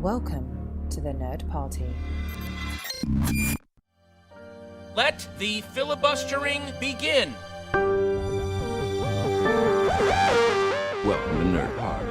Welcome to the Nerd Party. Let the filibustering begin. Welcome to Nerd Party.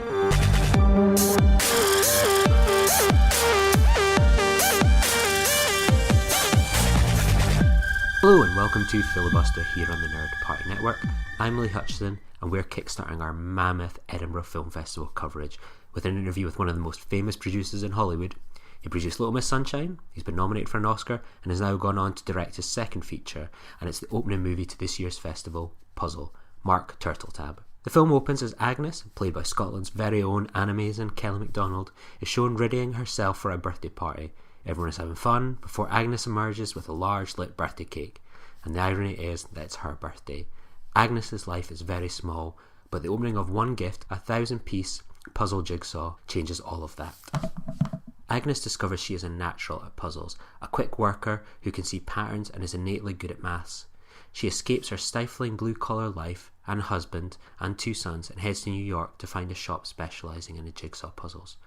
Hello and welcome to Filibuster here on the Nerd Party Network. I'm Lee Hutchison and we're kickstarting our mammoth Edinburgh Film Festival coverage with an interview with one of the most famous producers in Hollywood. He produced Little Miss Sunshine, he's been nominated for an Oscar and has now gone on to direct his second feature, and it's the opening movie to this year's festival, Puzzle, Marc Turtletaub. The film opens as Agnes, played by Scotland's very own amazing Kelly MacDonald, is shown readying herself for a birthday party. Everyone is having fun before Agnes emerges with a large lit birthday cake, and the irony is that it's her birthday. Agnes's life is very small, but the opening of one gift, a 1,000-piece puzzle jigsaw, changes all of that. Agnes discovers she is a natural at puzzles, a quick worker who can see patterns and is innately good at maths. She escapes her stifling blue-collar life and husband and 2 sons and heads to New York to find a shop specialising in the jigsaw puzzles.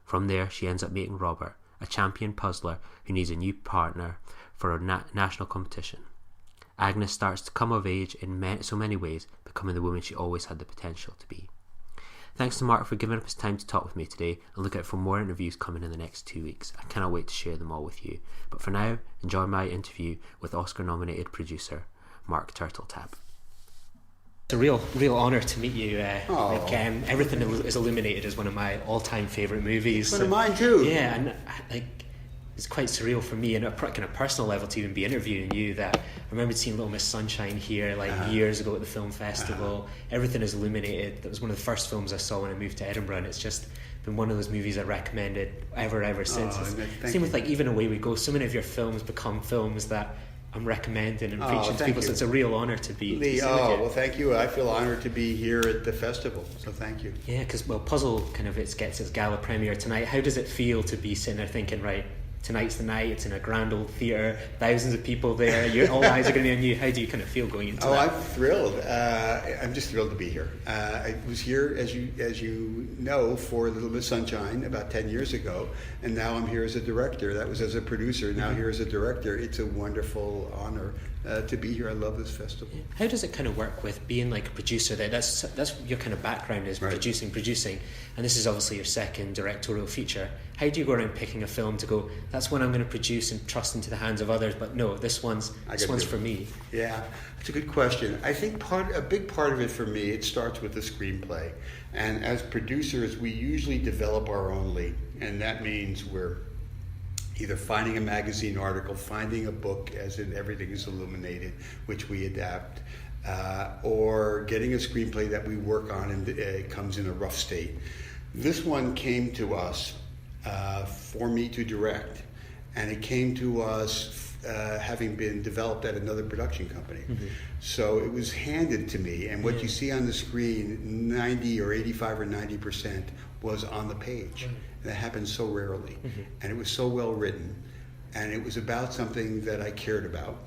From there, she ends up meeting Robert, a champion puzzler who needs a new partner for a national competition. Agnes starts to come of age in so many ways, becoming the woman she always had the potential to be. Thanks to Marc for giving up his time to talk with me today, and look out for more interviews coming in the next 2 weeks. I cannot wait to share them all with you. But for now, enjoy my interview with Oscar-nominated producer Marc Turtletaub. It's a real honour to meet you. Everything is Illuminated is one of my all-time favourite movies. One of mine too. Yeah, and it's quite surreal for me on a kind of personal level to even be interviewing you. That I remember seeing Little Miss Sunshine here years ago at the film festival. Everything is Illuminated. That was one of the first films I saw when I moved to Edinburgh, and it's just been one of those movies I recommended ever since. Same with Even Away We Go. So many of your films become films that I'm recommending and preaching to people, so it's a real honour to be Lee, to well, thank you. I feel honoured to be here at the festival, so thank you. Yeah, because Puzzle gets its gala premiere tonight. How does it feel to be sitting there thinking, right, tonight's the night, it's in a grand old theatre, thousands of people there, all eyes are going to be on you. How do you kind of feel going into that? I'm thrilled. I'm just thrilled to be here. I was here, as you know, for Little Miss Sunshine about 10 years ago, and now I'm here as a director. That was as a producer, now here as a director. It's a wonderful honour to be here. I love this festival. How does it kind of work with being like a producer there? That's your kind of background is right. producing, and this is obviously your second directorial feature. How do you go around picking a film to go, that's one I'm going to produce and trust into the hands of others, but no, this one's for me? Yeah, that's a good question. I think a big part of it for me, it starts with the screenplay. And as producers, we usually develop our own lead, and that means we're either finding a magazine article, finding a book, as in Everything is Illuminated, which we adapt, or getting a screenplay that we work on and it comes in a rough state. This one came to us for me to direct, and it came to us having been developed at another production company. Mm-hmm. So it was handed to me, and what you see on the screen, 90 or 85 or 90% was on the page. Mm-hmm. That happens so rarely. Mm-hmm. And it was so well written, and it was about something that I cared about.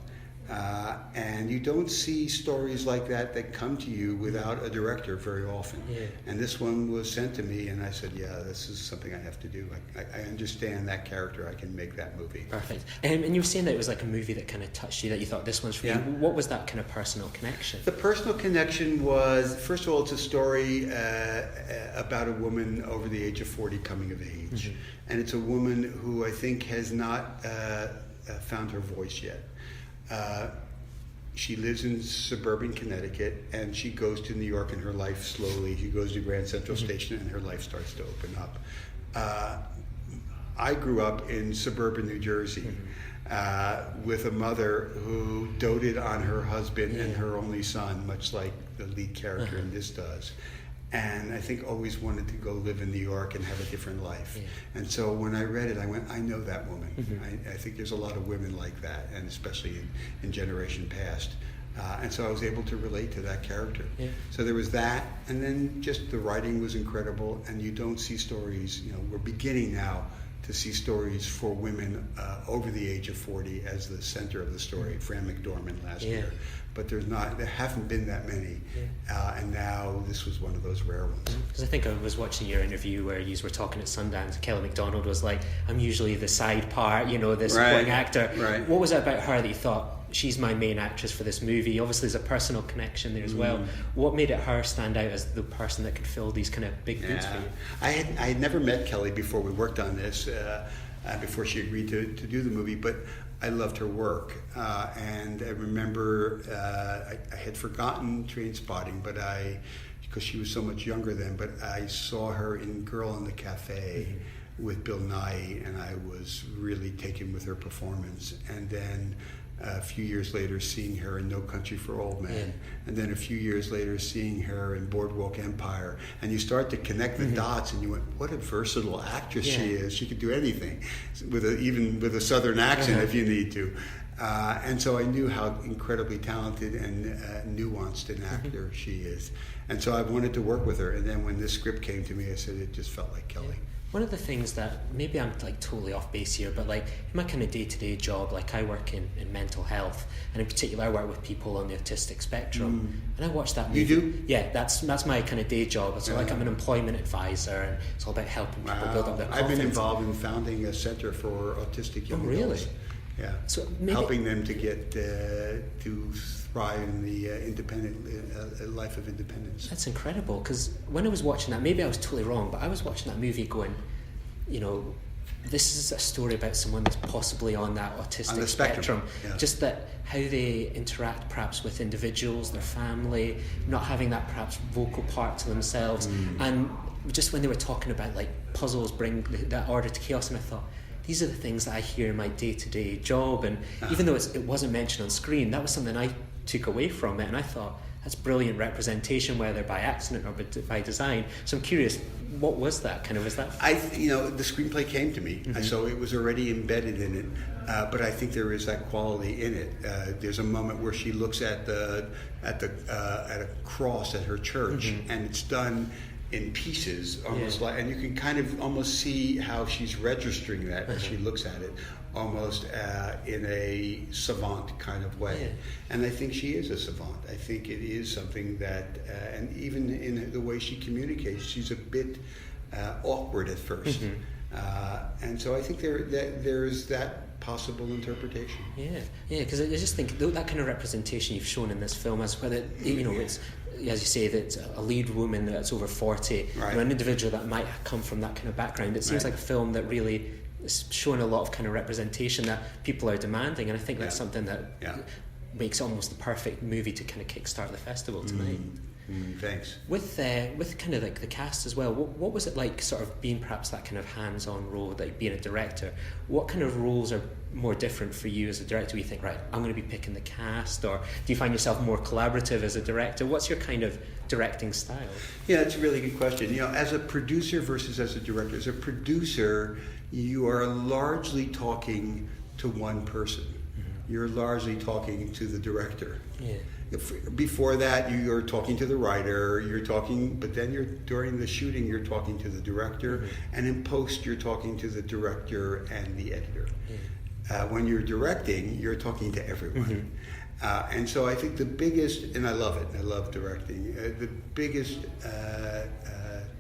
And you don't see stories like that come to you without a director very often. Yeah. And this one was sent to me, and I said, yeah, this is something I have to do. I understand that character. I can make that movie. Perfect. And you were saying that it was like a movie that kind of touched you, that you thought this one's for you. What was that kind of personal connection? The personal connection was, first of all, it's a story about a woman over the age of 40 coming of age. Mm-hmm. And it's a woman who I think has not found her voice yet. She lives in suburban Connecticut, and she goes to New York in her life slowly. She goes to Grand Central Station, and her life starts to open up. I grew up in suburban New Jersey with a mother who doted on her husband and her only son, much like the lead character in this does. And I think always wanted to go live in New York and have a different life. Yeah. And so when I read it, I went, I know that woman. Mm-hmm. I think there's a lot of women like that, and especially in generation past. And so I was able to relate to that character. Yeah. So there was that, and then just the writing was incredible, and you don't see stories, we're beginning now to see stories for women over the age of 40 as the center of the story. Fran McDormand last year, but there haven't been that many, and now this was one of those rare ones. Because I think I was watching your interview where you were talking at Sundance. Kelly MacDonald was like, "I'm usually the side part, the supporting actor." Right. What was it about her that you thought, she's my main actress for this movie? Obviously there's a personal connection there as well. What made it her stand out as the person that could fill these kind of big boots for you? I had never met Kelly before we worked on this, before she agreed to do the movie, but I loved her work. And I remember I had forgotten Trainspotting, but because she was so much younger then, but I saw her in Girl in the Cafe with Bill Nighy, and I was really taken with her performance. And then a few years later seeing her in No Country for Old Men, and then a few years later seeing her in Boardwalk Empire, and you start to connect the dots, and you went, what a versatile actress she is. She could do anything, even with a southern accent if you need to. And so I knew how incredibly talented and nuanced an actor she is. And so I wanted to work with her, and then when this script came to me, I said it just felt like Kelly. One of the things that, maybe I'm like totally off base here, but like in my kind of day-to-day job, like I work in mental health, and in particular I work with people on the autistic spectrum, and I watch that movie. You do? Yeah, that's my kind of day job. So like I'm an employment advisor, and it's all about helping people build up their confidence. I've been involved in founding a center for autistic young adults. Really? Yeah, so maybe, helping them to get to thrive in the independent life of independence. That's incredible, because when I was watching that, maybe I was totally wrong, but I was watching that movie going, this is a story about someone that's possibly on that autistic spectrum. Yeah. Just that how they interact perhaps with individuals, their family, not having that perhaps vocal part to themselves, and just when they were talking about like puzzles bring that order to chaos, and I thought, these are the things that I hear in my day-to-day job, and even though it wasn't mentioned on screen, that was something I took away from it, and I thought, that's brilliant representation, whether by accident or by design. So I'm curious, what was that? Was that? The screenplay came to me, so it was already embedded in it. But I think there is that quality in it. There's a moment where she looks at a cross at her church, and it's done in pieces, almost like, and you can kind of almost see how she's registering that as she looks at it, almost in a savant kind of way. And I think she is a savant. I think it is something that, and even in the way she communicates, she's a bit awkward at first. And so I think there's that possible interpretation. Yeah, because I just think that kind of representation you've shown in this film, as whether it's, as you say, that a lead woman that's over 40, an individual that might come from that kind of background. It seems like a film that really is showing a lot of kind of representation that people are demanding, and I think that's something that makes almost the perfect movie to kind of kickstart the festival tonight. Thanks. With kind of like the cast as well, what was it like sort of being perhaps that kind of hands-on role, like being a director? What kind of roles are more different for you as a director? You think, right, I'm going to be picking the cast, or do you find yourself more collaborative as a director? What's your kind of directing style? Yeah, that's a really good question. As a producer versus as a director. As a producer, you are largely talking to one person. You're largely talking to the director. Yeah. Before that, you're talking to the writer, but then during the shooting, you're talking to the director, and in post, you're talking to the director and the editor. When you're directing, you're talking to everyone. And so I think the biggest, and I love it, I love directing, the biggest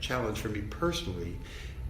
challenge for me personally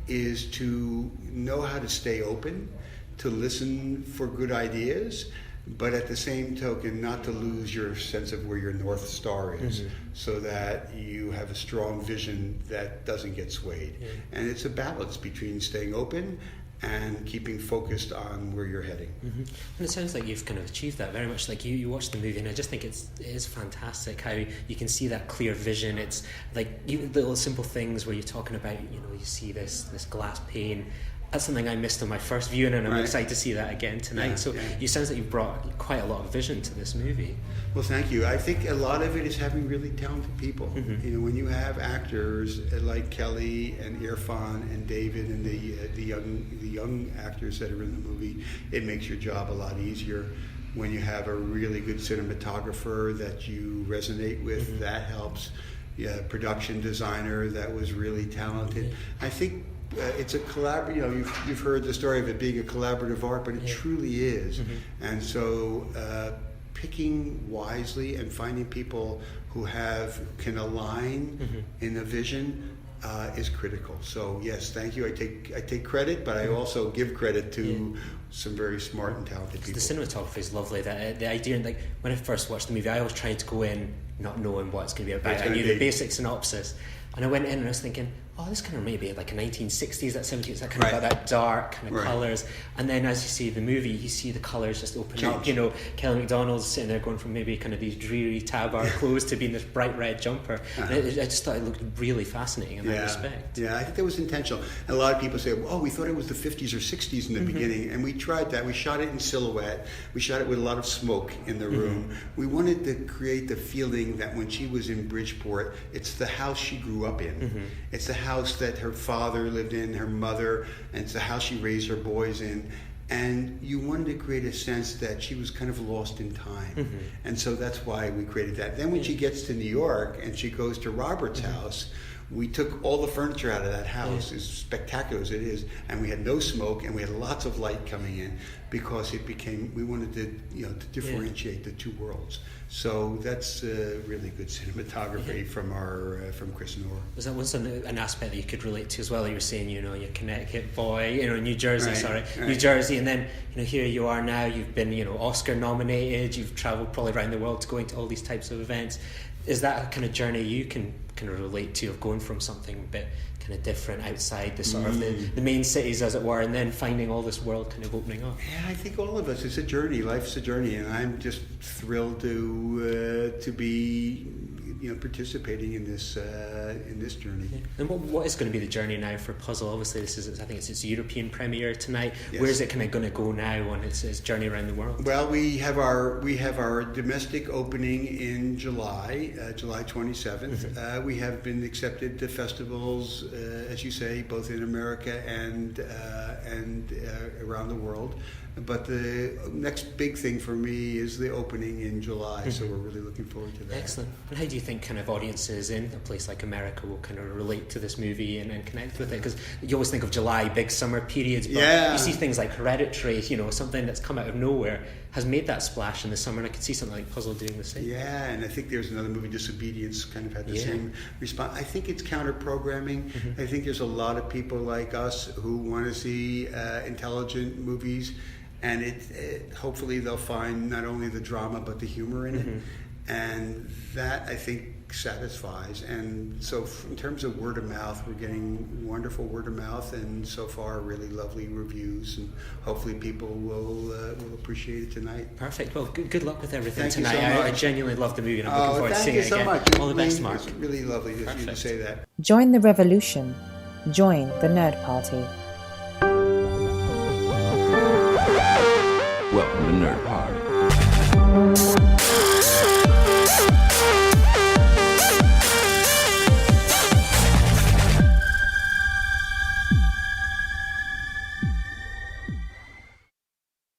is to know how to stay open, to listen for good ideas, but at the same token, not to lose your sense of where your North Star is, so that you have a strong vision that doesn't get swayed. And it's a balance between staying open and keeping focused on where you're heading. And it sounds like you've kind of achieved that very much. Like you watch the movie, and I just think it is fantastic how you can see that clear vision. It's like even little simple things where you're talking about, you see this glass pane. That's something I missed on my first viewing, and I'm excited to see that again tonight. It sounds like you've brought quite a lot of vision to this movie. Well, thank you. I think a lot of it is having really talented people. When you have actors like Kelly and Irfan and David and the young actors that are in the movie, it makes your job a lot easier. When you have a really good cinematographer that you resonate with, that helps. production designer that was really talented. I think it's a collaborative. You've heard the story of it being a collaborative art, but it truly is. And so picking wisely and finding people who can align in a vision is critical. So yes, thank you. I take credit, but I also give credit to some very smart and talented people. The cinematography is lovely. The idea, like when I first watched the movie, I always tried to go in not knowing what it's going to be about. I knew the basic synopsis, and I went in and I was thinking, oh, this kind of maybe like a 1960s, that 70s, that kind of got that dark kind of colours. And then as you see the movie, you see the colours just open up. Kelly MacDonald's sitting there going from maybe kind of these dreary tabar clothes to being this bright red jumper. And I just thought it looked really fascinating in that respect. Yeah, I think that was intentional. And a lot of people say, oh, we thought it was the 50s or 60s in the beginning. And we tried that. We shot it in silhouette. We shot it with a lot of smoke in the room. We wanted to create the feeling that when she was in Bridgeport, it's the house she grew up in. It's the house that her father lived in, her mother, and it's the house she raised her boys in. And you wanted to create a sense that she was kind of lost in time. And so that's why we created that. Then when she gets to New York and she goes to Robert's house, we took all the furniture out of that house, as spectacular as it is, and we had no smoke and we had lots of light coming in because we wanted to differentiate the two worlds. So that's really good cinematography from Chris Noor. Was that an aspect that you could relate to as well? You were saying, you're a Connecticut boy, New Jersey, New Jersey, and then here you are now. You've been Oscar nominated. You've travelled probably around the world going to all these types of events. Is that a kind of journey you can kind of relate to, of going from something a bit kind of different outside the sort of the main cities, as it were, and then finding all this world kind of opening up? Yeah, I think all of us. It's a journey. Life's a journey, and I'm just thrilled to be participating in this journey. Yeah. And what is going to be the journey now for Puzzle? Obviously, I think it's its European premiere tonight. Yes. Where is it kind of going to go now on its journey around the world? Well, we have our domestic opening in July 27th. We have been accepted to festivals, as you say, both in America and around the world. But the next big thing for me is the opening in July, so we're really looking forward to that. Excellent. And how do you think kind of audiences in a place like America will kind of relate to this movie and connect with it? Because you always think of July, big summer periods, but you see things like Hereditary, something that's come out of nowhere, has made that splash in the summer, and I could see something like Puzzle doing the same. Yeah, and I think there's another movie, Disobedience, kind of had the same response. I think it's counter-programming. I think there's a lot of people like us who want to see intelligent movies, and it hopefully they'll find not only the drama but the humor in it, and that I think satisfies. And so in terms of word of mouth, we're getting wonderful word of mouth, and so far really lovely reviews, and hopefully people will appreciate it tonight. Perfect. Well, good luck with everything thank tonight. You so much. I genuinely love the movie, and I'm looking forward to seeing it again. Thank you so much. All the best, Mark. It's really lovely of you to say that. Join the revolution. Join the Nerd Party. Welcome to Nerd Party.